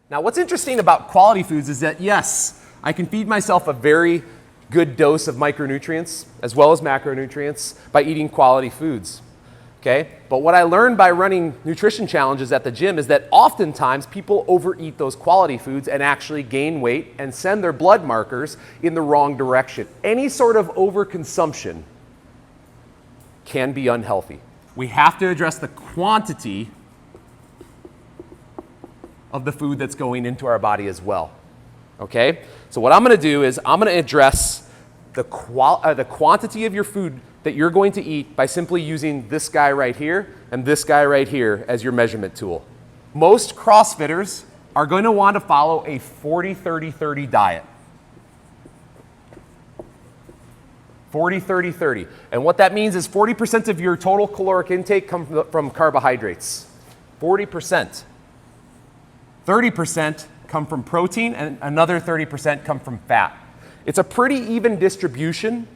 Now, what's interesting about quality foods is that, yes, I can feed myself a very good dose of micronutrients as well as macronutrients by eating quality foods. Okay? But what I learned by running nutrition challenges at the gym is that oftentimes people overeat those quality foods and actually gain weight and send their blood markers in the wrong direction. Any sort of overconsumption can be unhealthy. We have to address the quantity of the food that's going into our body as well. Okay? So what I'm going to do is I'm going to address the quantity of your food that you're going to eat by simply using this guy right here and this guy right here as your measurement tool. Most CrossFitters are going to want to follow a 40-30-30 diet. 40-30-30. And what that means is 40% of your total caloric intake comes from carbohydrates. 40%. 30% come from protein and another 30% come from fat. It's a pretty even distribution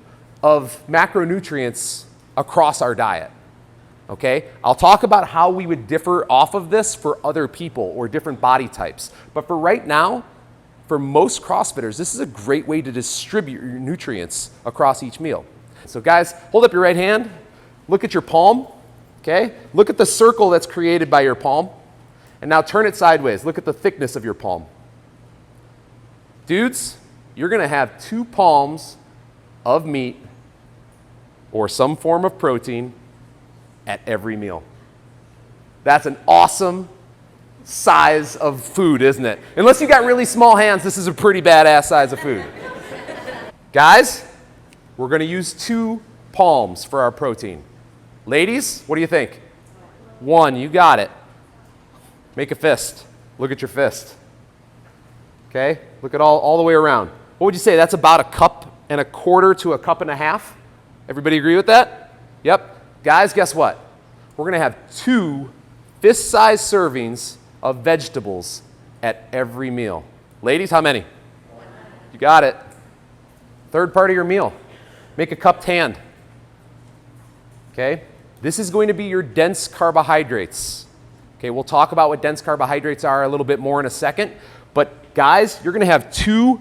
of macronutrients across our diet. Okay? I'll talk about how we would differ off of this for other people or different body types. But for right now, for most CrossFitters, this is a great way to distribute your nutrients across each meal. So guys, hold up your right hand, look at your palm, okay? Look at the circle that's created by your palm, and now turn it sideways. Look at the thickness of your palm. Dudes, you're gonna have 2 palms of meat or some form of protein at every meal. That's an awesome size of food, isn't it? Unless you got really small hands, this is a pretty badass size of food. Guys, we're going to use 2 palms for our protein. Ladies, what do you think? 1, you got it. Make a fist. Look at your fist. Okay? Look at all the way around. What would you say? That's about 1.25 cups to 1.5 cups. Everybody agree with that? Yep. Guys, guess what? We're going to have 2 fist-sized servings of vegetables at every meal. Ladies, how many? 1. You got it. Third part of your meal. Make a cupped hand. Okay? This is going to be your dense carbohydrates. Okay, we'll talk about what dense carbohydrates are a little bit more in a second. But guys, you're going to have 2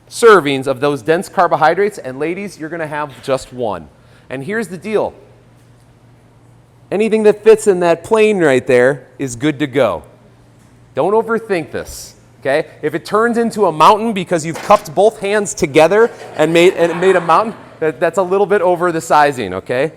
servings of those dense carbohydrates, and ladies, you're going to have just 1. And here's the deal. Anything that fits in that plane right there is good to go. Don't overthink this, okay? If it turns into a mountain because you've cupped both hands together and made a mountain, that's a little bit over the sizing, okay?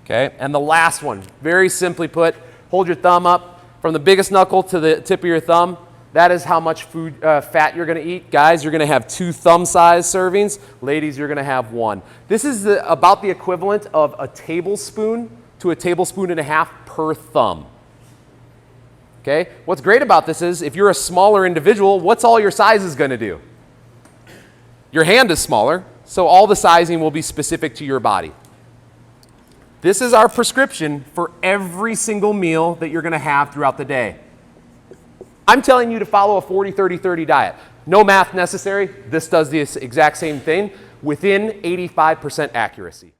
Okay, and the last one, very simply put, hold your thumb up from the biggest knuckle to the tip of your thumb. That is how much fat you're going to eat. Guys, you're going to have 2 thumb-sized servings. Ladies, you're going to have 1. This is about the equivalent of a tablespoon to a tablespoon and a half per thumb. Okay? What's great about this is if you're a smaller individual, what's all your sizes going to do? Your hand is smaller, so all the sizing will be specific to your body. This is our prescription for every single meal that you're going to have throughout the day. I'm telling you to follow a 40-30-30 diet. No math necessary. This does the exact same thing within 85% accuracy.